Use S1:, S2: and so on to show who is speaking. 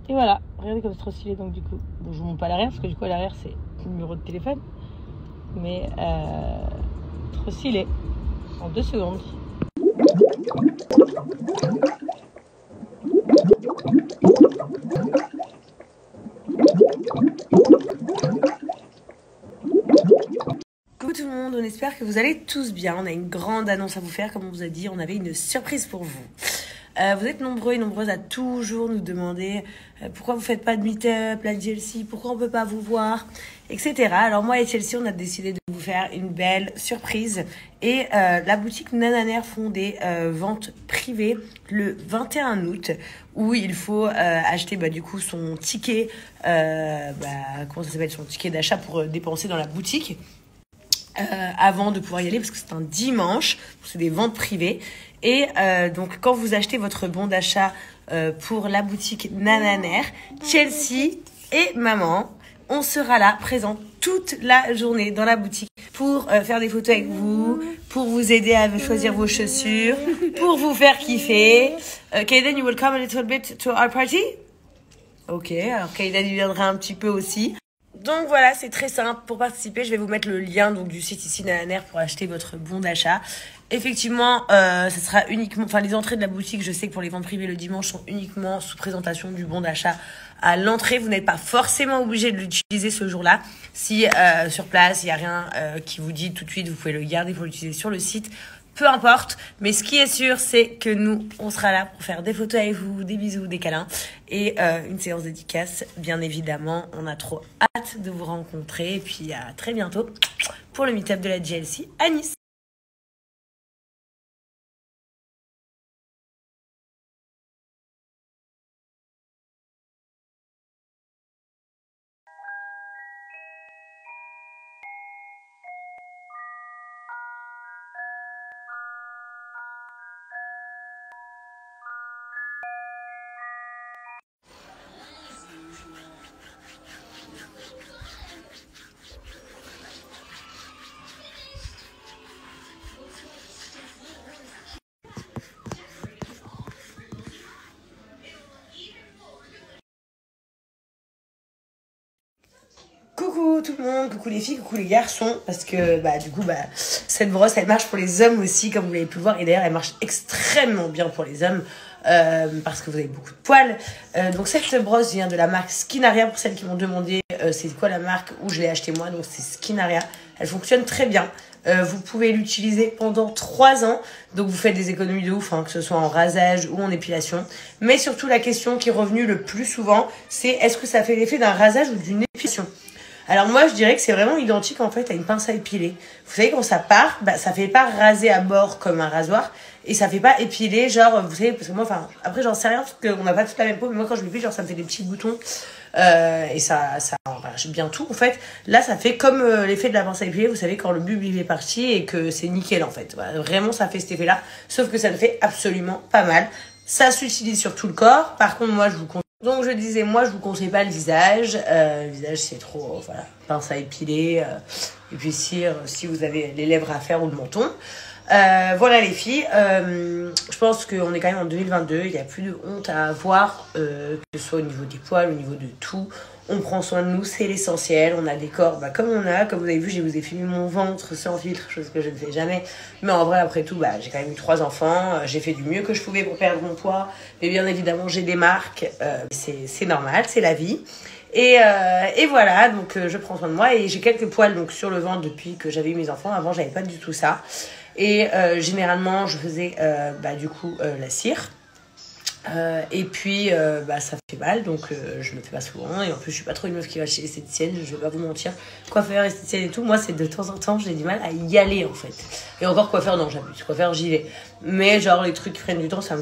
S1: Et voilà, regardez comme c'est trop stylé. Donc du coup, bon, je vous montre pas l'arrière parce que du coup à l'arrière c'est le numéro de téléphone. Mais trop stylé. En 2 secondes. Coucou tout le monde, on espère que vous allez tous bien. On a une grande annonce à vous faire, comme on vous a dit, on avait une surprise pour vous. Vous êtes nombreux et nombreuses à toujours nous demander pourquoi vous faites pas de meet-up, la Chelsea, pourquoi on peut pas vous voir, etc. Alors moi et Chelsea, on a décidé de vous faire une belle surprise. Et la boutique Nananer font des ventes privées le 21 août où il faut acheter du coup son ticket, comment ça s'appelle, son ticket d'achat pour dépenser dans la boutique. Avant de pouvoir y aller parce que c'est un dimanche, c'est des ventes privées. Et donc quand vous achetez votre bon d'achat pour la boutique Nananer, Chelsea et maman, on sera là présents toute la journée dans la boutique pour faire des photos avec vous, pour vous aider à choisir vos chaussures, pour vous faire kiffer. Kaiden, you will come a little bit to our party? Ok, alors Kaiden viendra un petit peu aussi. Donc voilà, c'est très simple. Pour participer, je vais vous mettre le lien donc du site ici Nananer pour acheter votre bon d'achat. Effectivement, ça sera uniquement, les entrées de la boutique, je sais que pour les ventes privées le dimanche sont uniquement sous présentation du bon d'achat à l'entrée. Vous n'êtes pas forcément obligé de l'utiliser ce jour-là. Si sur place, il n'y a rien qui vous dit tout de suite, vous pouvez le garder pour l'utiliser sur le site. Peu importe, mais ce qui est sûr, c'est que nous, on sera là pour faire des photos avec vous, des bisous, des câlins et une séance dédicace, bien évidemment. On a trop hâte de vous rencontrer et puis à très bientôt pour le meet-up de la JLC à Nice. Coucou tout le monde, coucou les filles, coucou les garçons, parce que du coup cette brosse elle marche pour les hommes aussi comme vous l'avez pu voir et d'ailleurs elle marche extrêmement bien pour les hommes parce que vous avez beaucoup de poils. Donc cette brosse vient de la marque Skinaria pour celles qui m'ont demandé c'est quoi la marque où je l'ai acheté moi, donc c'est Skinaria. Elle fonctionne très bien. Vous pouvez l'utiliser pendant 3 ans, donc vous faites des économies de ouf, que ce soit en rasage ou en épilation. Mais surtout la question qui est revenue le plus souvent, c'est est-ce que ça fait l'effet d'un rasage ou d'une épilation? Alors moi je dirais que c'est vraiment identique en fait à une pince à épiler. Vous savez quand ça part, ça fait pas raser à bord comme un rasoir et ça fait pas épiler genre vous savez parce que moi après j'en sais rien parce qu'on n'a pas toute la même peau mais moi quand je m'épile genre ça me fait des petits boutons et ça arrache bien tout en fait. Là ça fait comme l'effet de la pince à épiler, vous savez quand le bulbe il est parti et que c'est nickel en fait. Voilà, vraiment ça fait cet effet là sauf que ça ne fait absolument pas mal. Ça s'utilise sur tout le corps. Par contre moi je vous conseille. Donc je disais, moi je vous conseille pas le visage. Le visage c'est trop, pince à épiler. Et puis si vous avez les lèvres à faire ou le menton. Voilà les filles, je pense qu'on est quand même en 2022, il n'y a plus de honte à avoir, que ce soit au niveau des poils, au niveau de tout. On prend soin de nous, c'est l'essentiel. On a des corps comme on a. Comme vous avez vu, je vous ai filmé mon ventre sans filtre, chose que je ne fais jamais. Mais en vrai, après tout, j'ai quand même eu 3 enfants. J'ai fait du mieux que je pouvais pour perdre mon poids. Mais bien évidemment, j'ai des marques. C'est normal, c'est la vie. Et voilà, donc je prends soin de moi. Et j'ai quelques poils donc, sur le ventre depuis que j'avais eu mes enfants. Avant, j'avais pas du tout ça. Et généralement, je faisais du coup la cire. Et puis ça fait mal donc je le fais pas souvent et en plus je suis pas trop une meuf qui va chez l'esthéticienne, je vais pas vous mentir, coiffeur, esthéticienne et tout, moi c'est de temps en temps j'ai du mal à y aller en fait, et encore coiffeur non j'abuse, coiffeur j'y vais, mais genre les trucs qui prennent du temps ça me